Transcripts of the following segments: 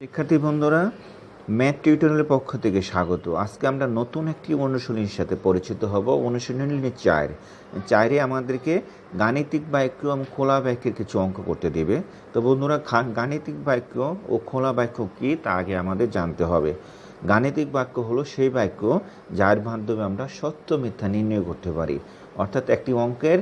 শিক্ষার্থী বন্ধুরা, ম্যাথ টিউটোরিয়ালের পক্ষ থেকে স্বাগত। আজকে আমরা নতুন একটি অনুশীলনীর সাথে পরিচিত হব। অনুশীলনী 4 আমাদেরকে গাণিতিক বাক্য এবং খোলা বাক্যের কিছু অঙ্ক করতে দেবে। তো বন্ধুরা, গাণিতিক বাক্য ও খোলা বাক্য কী তা আগে আমাদের জানতে হবে। গাণিতিক বাক্য হলো সেই বাক্য যার মাধ্যমে আমরা সত্য মিথ্যা নির্ণয় করতে পারি। অর্থাৎ একটি অঙ্কের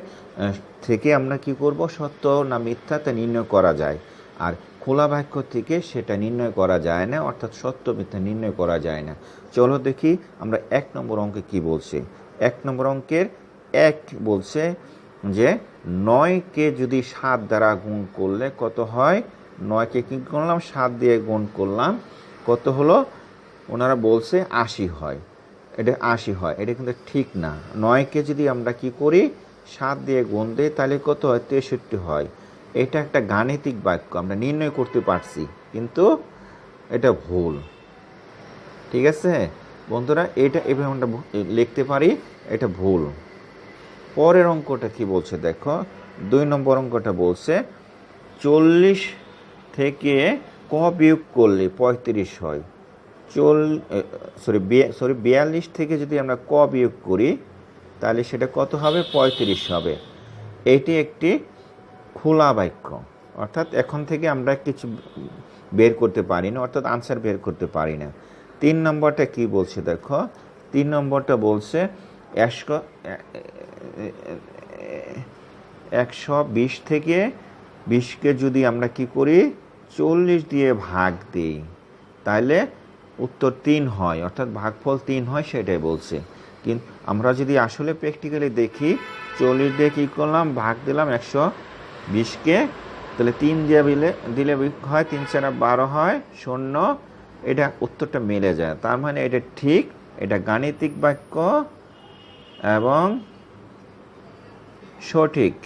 থেকে আমরা কি করব, সত্য না মিথ্যা তা নির্ণয় করা যায়। আর খোলা বাক্য থেকে সেটা নির্ণয় করা যায় না, অর্থাৎ সত্য মিথ্যা নির্ণয় করা যায় না। চলো দেখি আমরা 1 নম্বর অঙ্কে কি বলছে। 1 নম্বর অঙ্কের 1 বলছে যে 9কে যদি 7 দ্বারা গুণ করলে কত হয়। 9কে কী করলাম, 7 দিয়ে গুণ করলাম, কত হলো? ওনারা বলছে 80 হয়। এটা 80 হয়, এটা কিন্তু ঠিক না। 9কে যদি আমরা কি করি, 7 দিয়ে গুণ দিই, তাহলে কত হয়? 63 হয়। এটা একটা গাণিতিক বাক্য, আমরা নির্ণয় করতে পারছি, কিন্তু এটা ভুল। ঠিক আছে বন্ধুরা, এটা এভাবে আমরা লিখতে পারি, এটা ভুল। পরের অঙ্কটা কি বলছে দেখো। 2 নম্বর অঙ্কটা বলছে 40 থেকে ক বিয়োগ করলে 35 হয়। 42 থেকে যদি আমরা ক বিয়োগ করি তাহলে সেটা কত হবে? 35 হবে। এটি একটি খোলা বাক্য, অর্থাৎ এখন থেকে আমরা কিছু বের করতে পারি না, অর্থাৎ আনসার বের করতে পারি না। 3 নম্বরটা কি বলছে দেখো। 3 নম্বরটা বলছে 120 থেকে 20কে যদি আমরা কি করি, 40 দিয়ে ভাগ দিই, তাহলে উত্তর 3 হয়, অর্থাৎ ভাগফল 3 হয়, সেটাই বলছে। কিন্তু আমরা যদি আসলে প্র্যাকটিক্যালি দেখি, 40 দিয়ে কী করলাম, ভাগ দিলাম 120কে, তাহলে 3 দিয়ে দিলে হয় 3 4 12 হয় 0। এটা উত্তরটা মিলে যায়, তার মানে এটা ঠিক, এটা গাণিতিক বাক্য এবং সঠিক।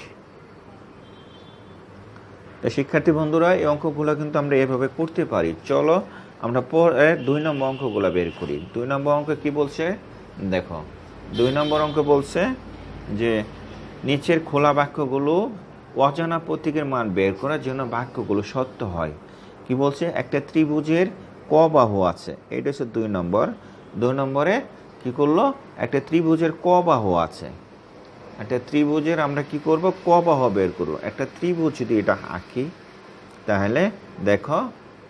তো শিক্ষার্থী বন্ধুরা, এই অঙ্কগুলো কিন্তু আমরা এভাবে করতে পারি। চলো আমরা পরে 2 নম্বর অঙ্কগুলো বের করি। 2 নম্বর অঙ্ক কি বলছে দেখো। 2 নম্বর অঙ্ক বলছে যে নিচের খোলা বাক্যগুলো অজানা প্রতীকের মান বের করার জন্য বাক্যগুলো সত্য হয়। কি বলছে, একটা ত্রিভুজের ক বাহু আছে, এটা হচ্ছে 2 নম্বর। 2 নম্বরে কি করলো, একটা ত্রিভুজের ক বাহু আছে। একটা ত্রিভুজের আমরা কি করব, ক বাহু বের করব। একটা ত্রিভুজ যদি এটা আঁকি, তাহলে দেখো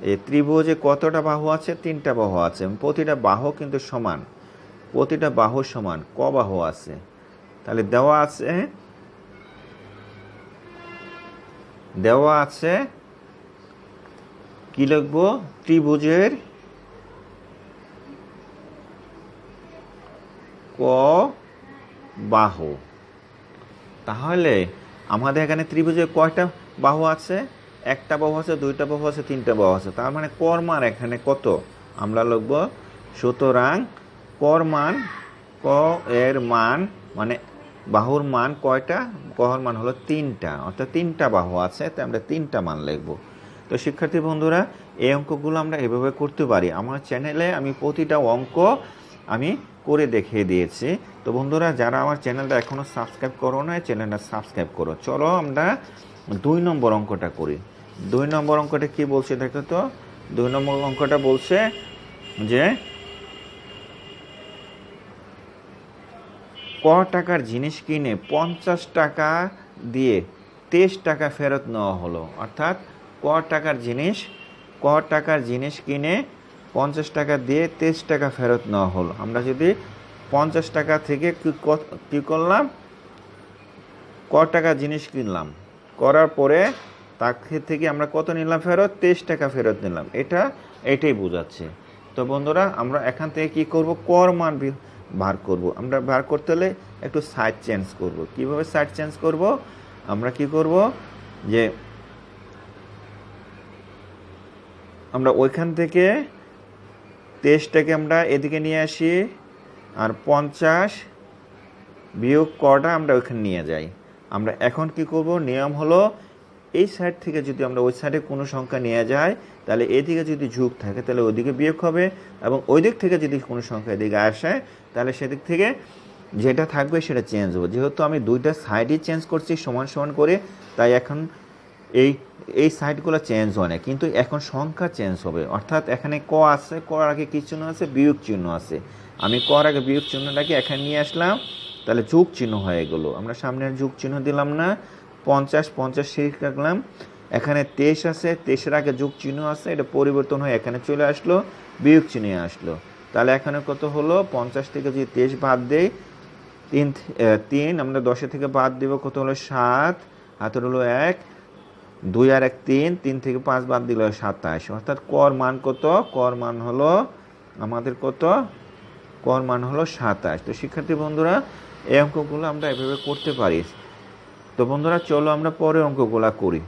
এই ত্রিভুজে কতটা বাহু আছে? 3টা বাহু আছে। প্রতিটা বাহু কিন্তু সমান, প্রতিটা বাহু সমান, ক বাহু আছে। তাহলে দেওয়া আছে কি লিখবো, ত্রিভুজের ক বাহু। তাহলে আমাদের এখানে ত্রিভুজের কয়টা বাহু আছে? 1টা বাহু আছে, 2টা বাহু আছে, 3টা বাহু আছে। তার মানে কর মান এখানে কত আমরা লিখব। সুতরাং কর মান, ক এর মান মানে বাহুর মান কয়টা? কর মান হলো 3টা, অর্থাৎ 3টা বাহু আছে, তাই আমরা 3টা মান লিখব। তো শিক্ষার্থী বন্ধুরা, এই অঙ্কগুলো আমরা এভাবে করতে পারি। আমার চ্যানেলে আমি প্রতিটা অঙ্ক আমি করে দেখিয়ে দিয়েছি। তো বন্ধুরা, যারা আমার চ্যানেলটা এখনও সাবস্ক্রাইব করো না, চ্যানেলটা সাবস্ক্রাইব করো। চলো আমরা 2 নম্বর অঙ্কটা করি। 2 নম্বর অঙ্কটা কি বলছে দেখো তো। 2 নম্বর অঙ্কটা বলছে যে ক টাকার জিনিস কিনে 50 টাকা দিয়ে 23 টাকা ফেরত নেওয়া হলো। অর্থাৎ ক টাকার জিনিস কিনে 50 টাকা দিয়ে 23 টাকা ফেরত নেওয়া হলো। আমরা যদি 50 টাকা থেকে কী করলাম, ক টাকা জিনিস কিনলাম, করার পরে তাকে থেকে আমরা কত নিলাম ফেরত? 23 টাকা ফেরত নিলাম। এটাই বোঝাচ্ছে। তো বন্ধুরা, আমরা এখান থেকে কি করব, কর মান বার করব। আমরা বার করতে হলে একটু সাইড চেঞ্জ করব। কিভাবে সাইড চেঞ্জ করব? আমরা কি করব, যে আমরা ওইখান থেকে 23টাকে আমরা এদিকে নিয়ে আসি, আর 50 বিয়োগ কটা আমরা ওইখানে নিয়ে যাই। আমরা এখন কি করব, নিয়ম হলো এই সাইড থেকে যদি আমরা ওই সাইডে কোনো সংখ্যা নিয়ে যাই, তাহলে এদিকে যদি যোগ থাকে তাহলে ওইদিকে বিয়োগ হবে, এবং ওই দিক থেকে যদি কোনো সংখ্যা এদিকে আসে তাহলে সেদিক থেকে যেটা থাকবে সেটা চেঞ্জ হবে। যেহেতু আমি 2টা সাইডই চেঞ্জ করছি সমান সমান করে, তাই এখন এই এই সাইডগুলো চেঞ্জ হয় না, কিন্তু এখন সংখ্যা চেঞ্জ হবে। অর্থাৎ এখানে ক আছে, কর আগে কী চিহ্ন আছে, বিয়োগ চিহ্ন আছে। আমি কর আগে বিয়োগ চিহ্নটাকে এখানে নিয়ে আসলাম, তাহলে যোগ চিহ্ন হয়ে গেলো। আমরা সামনের যোগ চিহ্ন দিলাম না, 50 50 শেষ রাখলাম। এখানে 23 আছে, 23-এর আগে যোগ চিহ্ন আছে, এটা পরিবর্তন হয়ে এখানে চলে আসলো, বিয়োগ চিহ্নে আসলো। তাহলে এখানে কত হলো, 50 থেকে যদি 23 বাদ দেই, 3 আমরা 10 থেকে বাদ দেব, কত হলো 7, হাতের হলো 1, 2 আর 1 3, 3 থেকে 5 বাদ দিলে 27। অর্থাৎ কর মান কত, কর মান হলো আমাদের কত, কর মান হলো 27। তো শিক্ষার্থী বন্ধুরা, এই অঙ্কগুলো আমরা এভাবে করতে পারি। তো বন্ধুরা চলো আমরা পরের অঙ্কগুলো করি।